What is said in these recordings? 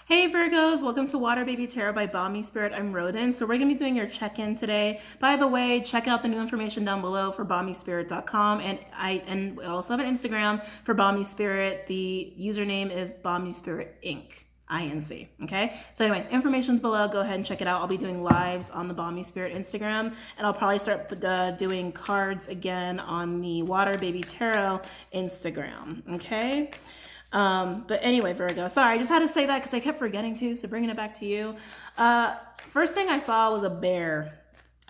Hey Virgos, welcome to WaterBaby Tarot by Balmy Spirit. I'm Rodin. So we're going to be doing your check-in today. By the way, check out the new information down below for balmyspirit.com, and we also have an Instagram for Balmy Spirit. The username is Balmy Spirit Inc. INC. Okay. So anyway, information's below. Go ahead and check it out. I'll be doing lives on the Balmy Spirit Instagram, and I'll probably start doing cards again on the WaterBaby Tarot Instagram. Okay. But anyway, Virgo, sorry, I just had to say that because I kept forgetting to, so bringing it back to you. First thing I saw was a bear.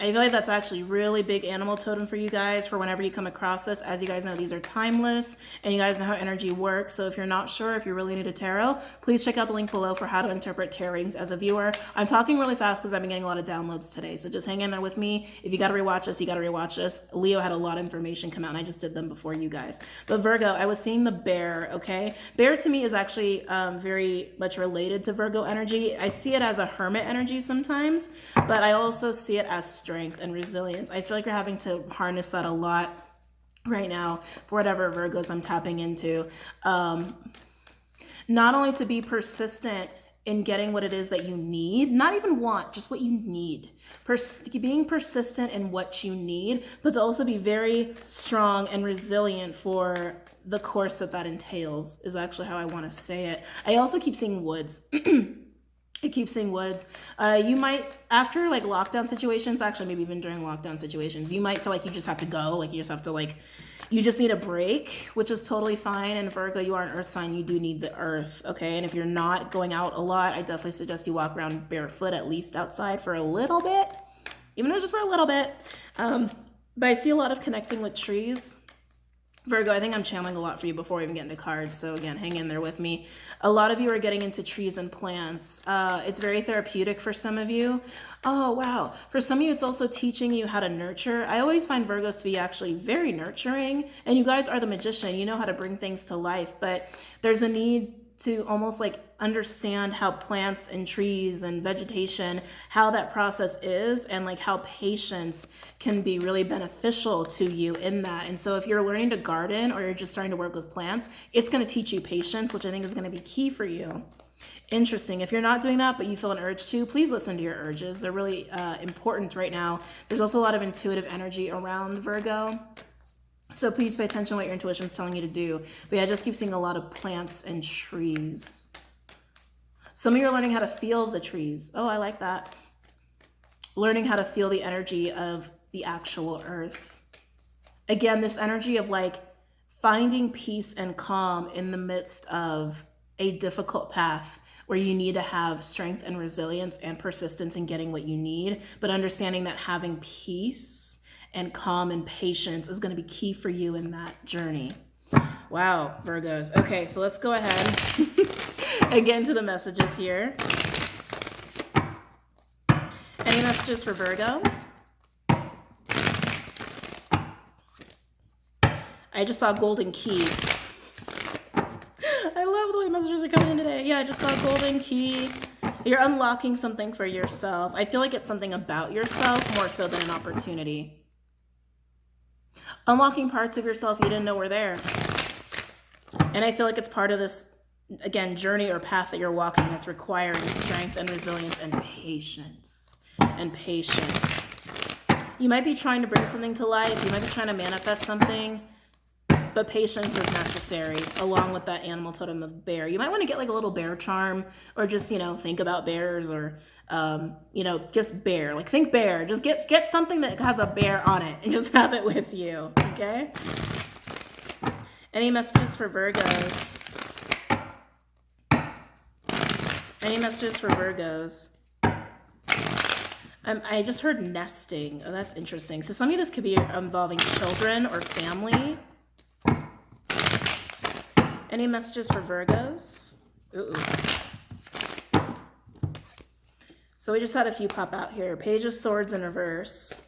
I feel like that's actually really big animal totem for you guys for whenever you come across this. As you guys know, these are timeless and you guys know how energy works. So if you're not sure, if you're really new to tarot, please check out the link below for how to interpret tarot readings as a viewer. I'm talking really fast because I've been getting a lot of downloads today. So just hang in there with me. If you got to rewatch this, you got to rewatch this. Leo had a lot of information come out and I just did them before you guys. But Virgo, I was seeing the bear, okay? Bear to me is actually very much related to Virgo energy. I see it as a hermit energy sometimes, but I also see it as strength and resilience. I feel like you're having to harness that a lot right now for whatever Virgos I'm tapping into. Not only to be persistent in getting what it is that you need, not even want, just what you need. Being persistent in what you need, but to also be very strong and resilient for the course that entails is actually how I want to say it. I also keep seeing woods. It keeps saying woods. You might, after like lockdown situations, actually maybe even during lockdown situations, you might feel like you just have to go, like you just have to you just need a break, which is totally fine. And Virgo, you are an earth sign, you do need the earth, okay? And if you're not going out a lot, I definitely suggest you walk around barefoot, at least outside for a little bit, even if it's just for a little bit. But I see a lot of connecting with trees. Virgo, I think I'm channeling a lot for you before we even get into cards. So again, hang in there with me. A lot of you are getting into trees and plants. It's very therapeutic for some of you. Oh, wow. For some of you, it's also teaching you how to nurture. I always find Virgos to be actually very nurturing. And you guys are the magician. You know how to bring things to life. But there's a need to almost like understand how plants and trees and vegetation, how that process is, and like how patience can be really beneficial to you in that. And so if you're learning to garden or you're just starting to work with plants, it's going to teach you patience, which I think is going to be key for you. Interesting. If you're not doing that, but you feel an urge to, please listen to your urges. They're really important right now. There's also a lot of intuitive energy around Virgo. So please pay attention to what your intuition is telling you to do. But yeah, I just keep seeing a lot of plants and trees. Some of you are learning how to feel the trees. Oh, I like that. Learning how to feel the energy of the actual earth. Again, this energy of like finding peace and calm in the midst of a difficult path where you need to have strength and resilience and persistence in getting what you need, but understanding that having peace and calm and patience is going to be key for you in that journey. Wow, Virgos. Okay, so let's go ahead and get into the messages here. Any messages for Virgo? I just saw golden key. I love the way messages are coming in today. Yeah, I just saw golden key. You're unlocking something for yourself. I feel like it's something about yourself more so than an opportunity. Unlocking parts of yourself you didn't know were there. And I feel like it's part of this, again, journey or path that you're walking that's requiring strength and resilience and patience. And patience. You might be trying to bring something to life. You might be trying to manifest something. But patience is necessary, along with that animal totem of bear. You might want to get like a little bear charm, or just, think about bears, or, just bear. Like think bear. Just get something that has a bear on it and just have it with you, okay? Any messages for Virgos? Any messages for Virgos? I just heard nesting. Oh, that's interesting. So some of this could be involving children or family. Any messages for Virgos? Ooh. So we just had a few pop out here. Page of Swords in reverse.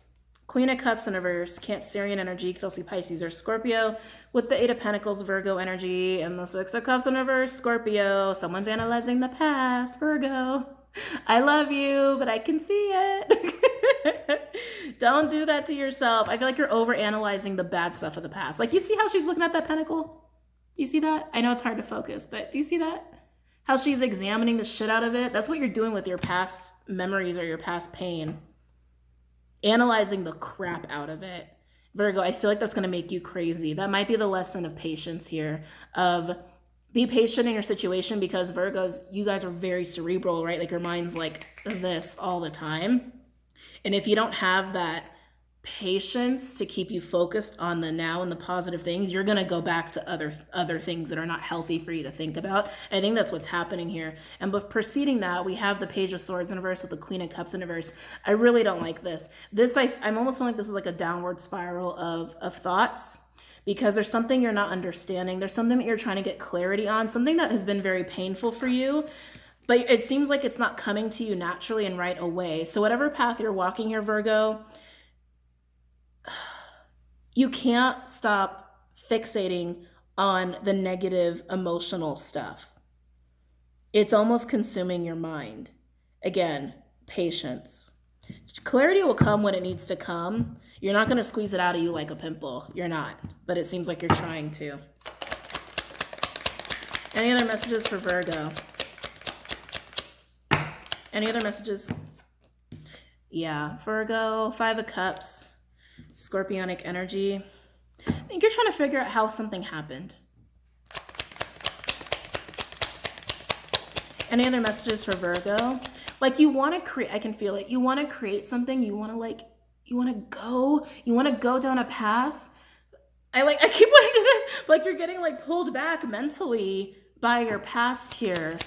Queen of Cups in reverse. Cancerian energy. Could also be Pisces or Scorpio. With the Eight of Pentacles, Virgo energy. And the Six of Cups in reverse, Scorpio. Someone's analyzing the past, Virgo. I love you, but I can see it. Don't do that to yourself. I feel like you're over analyzing the bad stuff of the past. Like, you see how she's looking at that pentacle? Do you see that? I know it's hard to focus, but do you see that? How she's examining the shit out of it. That's what you're doing with your past memories or your past pain. Analyzing the crap out of it. Virgo, I feel like that's going to make you crazy. That might be the lesson of patience here, of be patient in your situation, because Virgos, you guys are very cerebral, right? Like your mind's like this all the time. And if you don't have that patience to keep you focused on the now and the positive things, you're going to go back to other things that are not healthy for you to think about. I think that's what's happening here. And but preceding that, we have the Page of Swords in reverse with the Queen of Cups in reverse. I really don't like this. I'm almost feeling like this is like a downward spiral of thoughts, because there's something you're not understanding. There's something that you're trying to get clarity on, something that has been very painful for you, but it seems like it's not coming to you naturally and right away. So whatever path you're walking here, Virgo, you can't stop fixating on the negative emotional stuff. It's almost consuming your mind. Again, patience. Clarity will come when it needs to come. You're not going to squeeze it out of you like a pimple. You're not. But it seems like you're trying to. Any other messages for Virgo? Any other messages? Yeah, Virgo, 5 of Cups. Scorpionic energy. I think you're trying to figure out how something happened. Any other messages for Virgo? Like you want to create, I can feel it. You want to create something. You want to go down a path. I keep wanting to do this, but like you're getting like pulled back mentally by your past here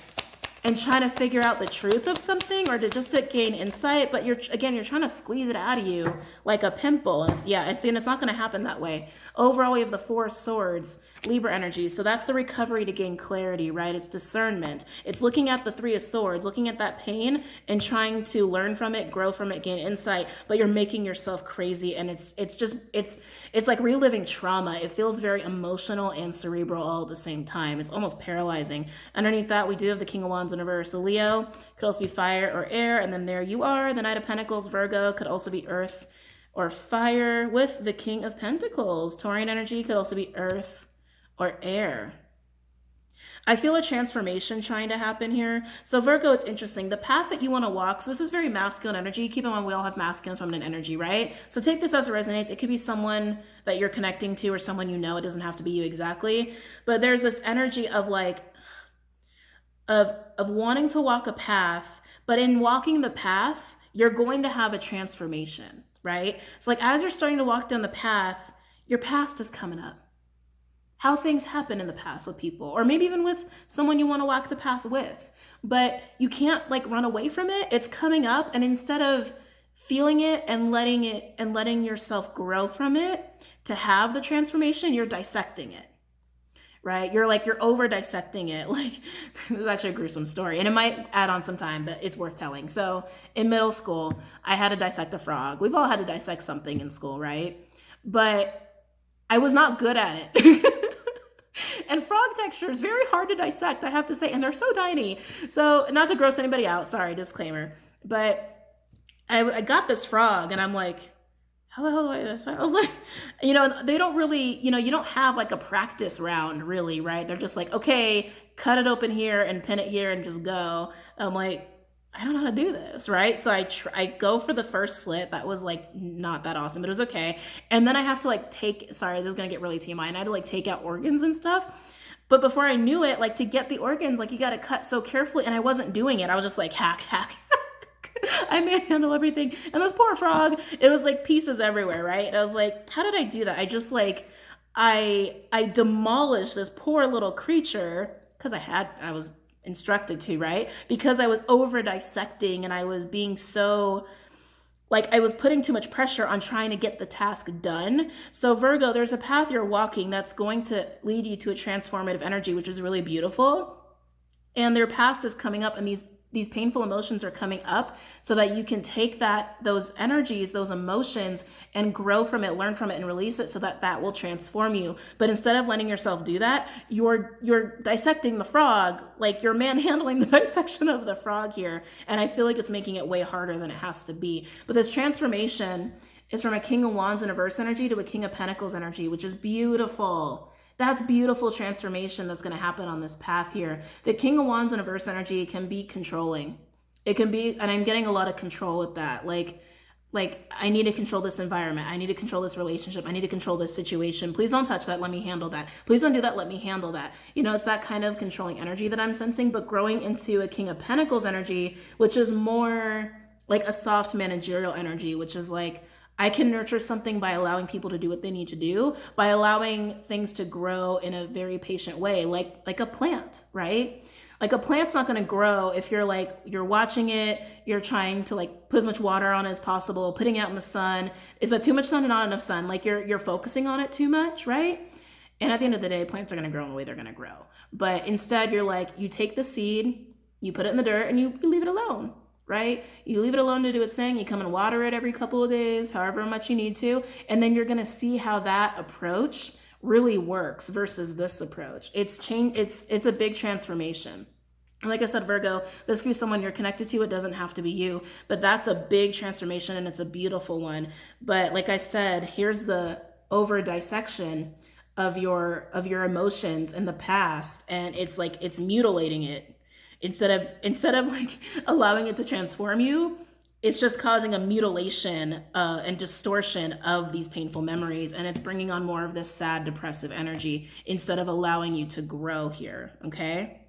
and trying to figure out the truth of something, or to gain insight, but you're trying to squeeze it out of you like a pimple. And it's not going to happen that way. Overall, we have the 4 of Swords, Libra energy. So that's the recovery to gain clarity, right? It's discernment. It's looking at the 3 of Swords, looking at that pain and trying to learn from it, grow from it, gain insight, but you're making yourself crazy. And it's like reliving trauma. It feels very emotional and cerebral all at the same time. It's almost paralyzing. Underneath that, we do have the King of Wands in reverse. So Leo could also be fire or air. And then there you are, the Knight of Pentacles. Virgo could also be earth or fire with the King of Pentacles. Taurian energy could also be earth or air. I feel a transformation trying to happen here. So Virgo, it's interesting. The path that you want to walk, so this is very masculine energy. Keep in mind, we all have masculine, feminine energy, right? So take this as it resonates. It could be someone that you're connecting to or someone you know. It doesn't have to be you exactly. But there's this energy of of wanting to walk a path, but in walking the path, you're going to have a transformation, right? So like as you're starting to walk down the path, your past is coming up. How things happen in the past with people, or maybe even with someone you want to walk the path with, but you can't like run away from it. It's coming up, and instead of feeling it and letting yourself grow from it to have the transformation, you're dissecting it. Right? You're over dissecting it. Like, this is actually a gruesome story, and it might add on some time, but it's worth telling. So in middle school, I had to dissect a frog. We've all had to dissect something in school, right? But I was not good at it. And frog texture is very hard to dissect, I have to say, and they're so tiny. So not to gross anybody out, sorry, disclaimer. But I got this frog, and I'm like, how the hell do I do this? I was like, they don't really, you don't have like a practice round really, right? They're just like, okay, cut it open here and pin it here and just go. I'm like, I don't know how to do this, right? So I go for the first slit. That was like not that awesome, but it was okay. And then I have to sorry, this is gonna get really TMI, and I had to take out organs and stuff. But before I knew it, to get the organs, you got to cut so carefully, and I wasn't doing it. I was just like, hack. I manhandle everything. And this poor frog, it was pieces everywhere, right? And I was like, how did I do that? I just I demolished this poor little creature because I was instructed to, right? Because I was over dissecting, and I was being so I was putting too much pressure on trying to get the task done. So Virgo, there's a path you're walking that's going to lead you to a transformative energy, which is really beautiful. And their past is coming up, and these painful emotions are coming up so that you can take those energies, those emotions, and grow from it, learn from it, and release it so that will transform you. But instead of letting yourself do that, you're dissecting the frog, you're manhandling the dissection of the frog here. And I feel like it's making it way harder than it has to be. But this transformation is from a King of Wands in reverse energy to a King of Pentacles energy, which is beautiful. That's beautiful transformation that's going to happen on this path here. The King of Wands in reverse energy can be controlling. It can be, and I'm getting a lot of control with that. Like I need to control this environment. I need to control this relationship. I need to control this situation. Please don't touch that. Let me handle that. Please don't do that. Let me handle that. You know, it's that kind of controlling energy that I'm sensing, but growing into a King of Pentacles energy, which is more like a soft managerial energy, which is like, I can nurture something by allowing people to do what they need to do, by allowing things to grow in a very patient way, like a plant, right? Like a plant's not going to grow if you're watching it, you're trying to like put as much water on it as possible, putting it out in the sun. Is that too much sun or not enough sun? Like you're focusing on it too much, right? And at the end of the day, plants are going to grow in the way they're going to grow. But instead, you're like, you take the seed, you put it in the dirt, and you leave it alone, right? You leave it alone to do its thing. You come and water it every couple of days, however much you need to. And then you're going to see how that approach really works versus this approach. It's a big transformation. Like I said, Virgo, this could be someone you're connected to. It doesn't have to be you, but that's a big transformation and it's a beautiful one. But like I said, here's the over dissection of your emotions in the past, and it's like it's mutilating it instead of like allowing it to transform you. It's just causing a mutilation and distortion of these painful memories, and it's bringing on more of this sad, depressive energy instead of allowing you to grow here. Okay.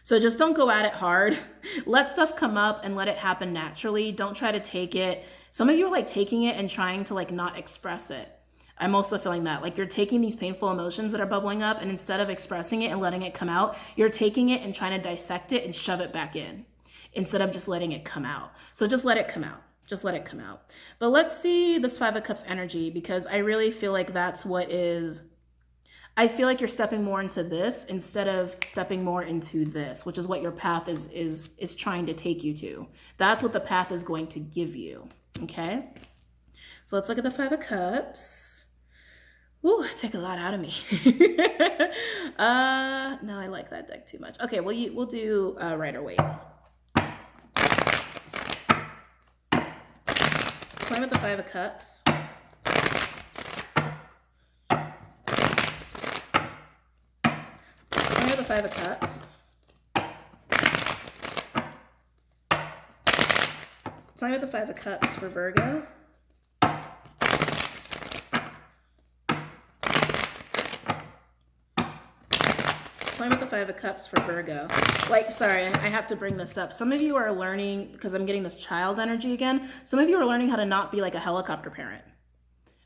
So just don't go at it hard. Let stuff come up and let it happen naturally. Don't try to take it. Some of you are like taking it and trying to like not express it. I'm also feeling that like you're taking these painful emotions that are bubbling up, and instead of expressing it and letting it come out, you're taking it and trying to dissect it and shove it back in instead of just letting it come out. So just let it come out. Just let it come out. But let's see this Five of Cups energy, because I really feel like that's what is... I feel like you're stepping more into this instead of stepping more into this, which is what your path is trying to take you to. That's what the path is going to give you, okay? So let's look at the Five of Cups. Ooh, take a lot out of me. No, I like that deck too much. Okay, we'll do Rider-Waite. Playing with the Five of Cups. The Five of Cups. Tell me about the Five of Cups for Virgo. Tell me about the Five of Cups for Virgo. Like, sorry, I have to bring this up. Some of you are learning, because I'm getting this child energy again, some of you are learning how to not be like a helicopter parent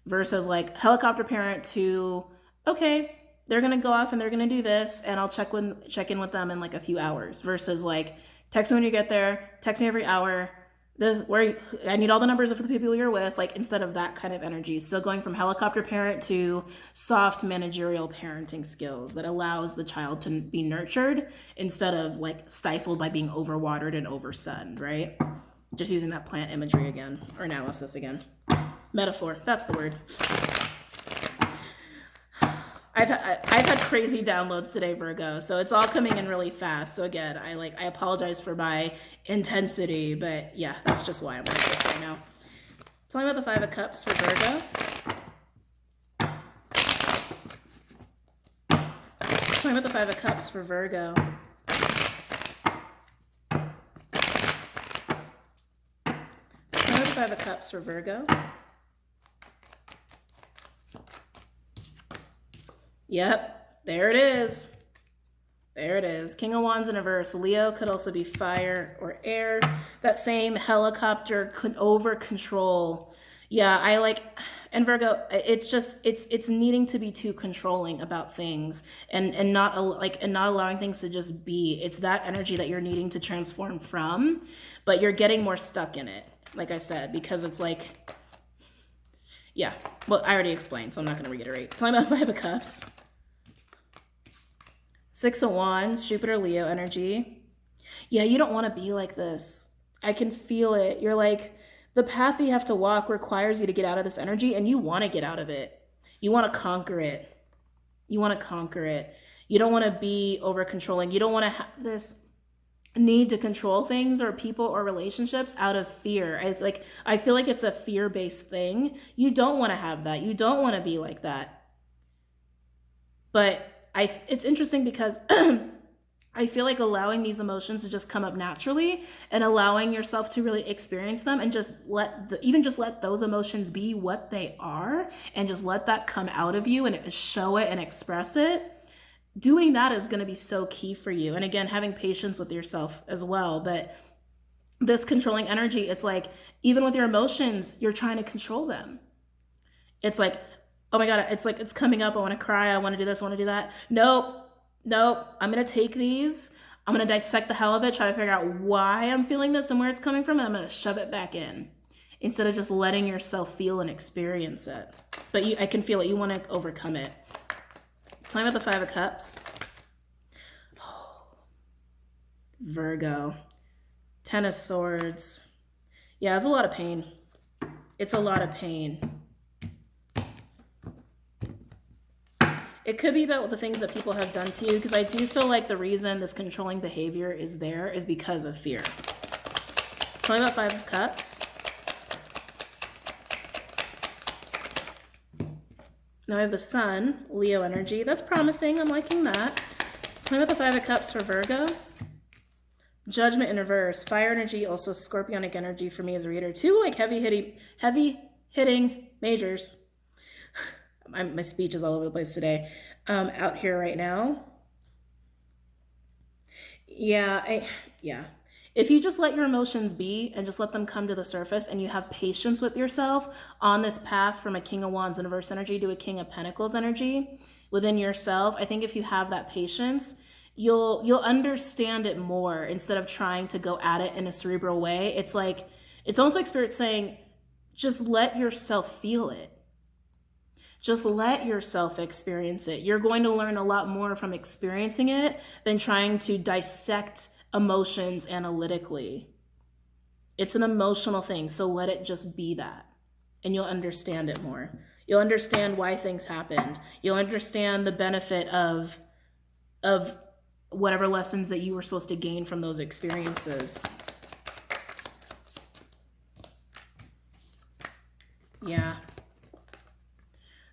versus like helicopter parent to, okay, they're going to go off and they're going to do this, and I'll check in with them in like a few hours, versus like, text me when you get there, text me every hour, I need all the numbers of the people you're with, like instead of that kind of energy. So going from helicopter parent to soft managerial parenting skills that allows the child to be nurtured instead of like stifled by being overwatered and oversunned, right? Just using that plant imagery again, or analysis again. Metaphor, that's the word. I've had crazy downloads today, Virgo, so it's all coming in really fast. So again, I apologize for my intensity, but yeah, that's just why I'm like this right now. Tell me about the Five of Cups for Virgo. Tell me about the Five of Cups for Virgo. Tell me about the Five of Cups for Virgo. Yep, there it is. There it is. King of Wands in reverse. Leo could also be fire or air. That same helicopter could over control. Yeah, and Virgo, it's needing to be too controlling about things and not allowing things to just be. It's that energy that you're needing to transform from, but you're getting more stuck in it, like I said, because it's like, yeah, well, I already explained, so I'm not going to reiterate. Tell me about Five of Cups. Six of Wands, Jupiter, Leo energy. Yeah, you don't want to be like this. I can feel it. You're like, the path that you have to walk requires you to get out of this energy, and you want to get out of it. You want to conquer it. You want to conquer it. You don't want to be over controlling. You don't want to have this need to control things or people or relationships out of fear. I feel like it's a fear-based thing. You don't want to have that. You don't want to be like that. But it's interesting because I feel like allowing these emotions to just come up naturally and allowing yourself to really experience them and just just let those emotions be what they are and just let that come out of you and show it and express it. Doing that is going to be so key for you. And again, having patience with yourself as well. But this controlling energy, it's like, even with your emotions, you're trying to control them. It's like, oh my God, it's like, it's coming up. I want to cry. I want to do this. I want to do that. Nope. I'm going to take these. I'm going to dissect the hell of it, try to figure out why I'm feeling this and where it's coming from. And I'm going to shove it back in instead of just letting yourself feel and experience it. But I can feel it. You want to overcome it. Tell me about the 5 of Cups. Virgo. 10 of Swords. Yeah, it's a lot of pain. It's a lot of pain. It could be about the things that people have done to you, because I do feel like the reason this controlling behavior is there is because of fear. Tell me about 5 of Cups. Now I have the Sun, Leo energy. That's promising. I'm liking that. Tell me about the 5 of Cups for Virgo. Judgment in reverse. Fire energy, also scorpionic energy for me as a reader. 2 like heavy hitting majors. My speech is all over the place today. Out here right now. Yeah. If you just let your emotions be and just let them come to the surface and you have patience with yourself on this path from a King of Wands in reverse energy to a King of Pentacles energy within yourself, I think if you have that patience, you'll understand it more instead of trying to go at it in a cerebral way. It's almost like Spirit saying, just let yourself feel it. Just let yourself experience it. You're going to learn a lot more from experiencing it than trying to dissect emotions analytically. It's an emotional thing, so let it just be that, and you'll understand it more. You'll understand why things happened. You'll understand the benefit of whatever lessons that you were supposed to gain from those experiences. Yeah.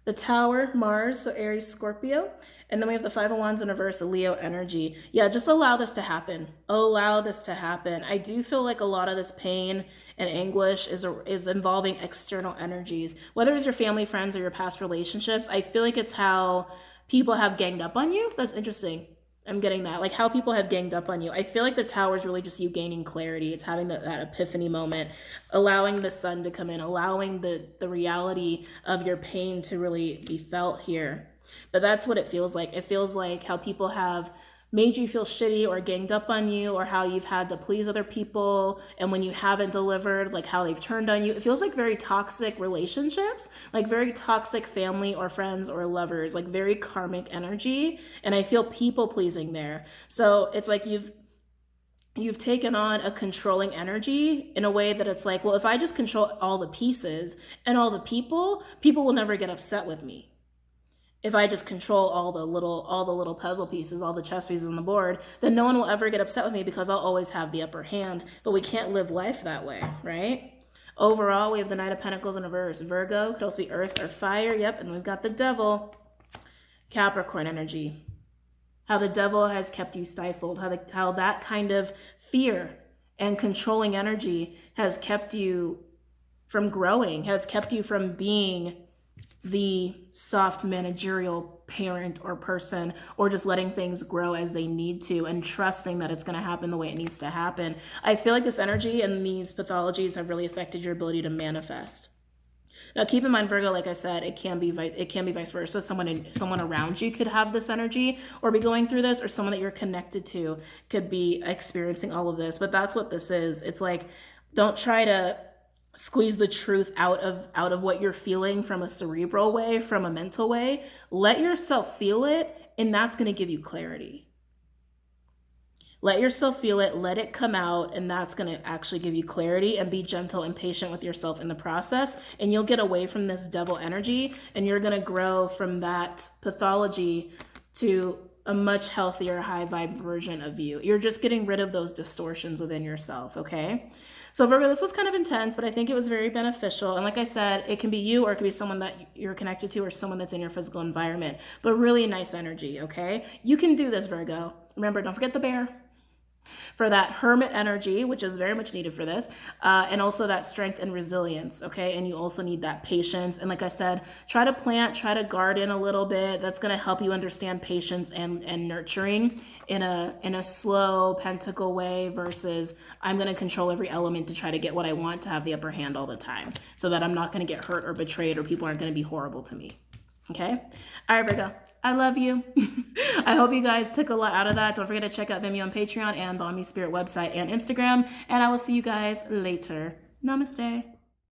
The Tower, Mars, so Aries, Scorpio. And then we have the 5 of Wands in reverse, Leo energy. Yeah, just allow this to happen. Allow this to happen. I do feel like a lot of this pain and anguish is involving external energies. Whether it's your family, friends, or your past relationships, I feel like it's how people have ganged up on you. That's interesting. I'm getting that. Like how people have ganged up on you. I feel like the Tower is really just you gaining clarity. It's having that epiphany moment, allowing the sun to come in, allowing the reality of your pain to really be felt here. But that's what it feels like. It feels like how people have made you feel shitty or ganged up on you, or how you've had to please other people, and when you haven't delivered, like how they've turned on you. It feels like very toxic relationships, like very toxic family or friends or lovers, like very karmic energy. And I feel people pleasing there. So it's like you've taken on a controlling energy in a way that it's like, well, if I just control all the pieces and all the people will never get upset with me. If I just control all the little puzzle pieces, all the chess pieces on the board, then no one will ever get upset with me because I'll always have the upper hand. But we can't live life that way, right? Overall, we have the Knight of Pentacles in reverse. Virgo, could also be earth or fire. Yep, and we've got the Devil. Capricorn energy. How the Devil has kept you stifled. How that kind of fear and controlling energy has kept you from growing, has kept you from being the soft managerial parent or person, or just letting things grow as they need to and trusting that it's going to happen the way it needs to happen. I feel like this energy and these pathologies have really affected your ability to manifest. Now, keep in mind, Virgo, like I said, it can be vice versa. Someone around you could have this energy or be going through this, or someone that you're connected to could be experiencing all of this. But that's what this is. It's like, don't try to squeeze the truth out of what you're feeling from a cerebral way, from a mental way. Let yourself feel it, and that's going to give you clarity. Let yourself feel it, let it come out, and that's going to actually give you clarity. And be gentle and patient with yourself in the process, and you'll get away from this Devil energy, and you're going to grow from that pathology to a much healthier, high vibe version of you. You're just getting rid of those distortions within yourself, okay? So Virgo, this was kind of intense, but I think it was very beneficial. And like I said, it can be you or it can be someone that you're connected to or someone that's in your physical environment, but really nice energy, okay? You can do this, Virgo. Remember, don't forget the bear. For that hermit energy, which is very much needed for this, and also that strength and resilience, okay? And you also need that patience. And like I said, try to plant, try to garden a little bit. That's going to help you understand patience and nurturing in a slow pentacle way versus I'm going to control every element to try to get what I want to have the upper hand all the time so that I'm not going to get hurt or betrayed or people aren't going to be horrible to me, okay? All right, Virgo. I love you. I hope you guys took a lot out of that. Don't forget to check out Vimeo and Patreon and Balmy Spirit website and Instagram. And I will see you guys later. Namaste.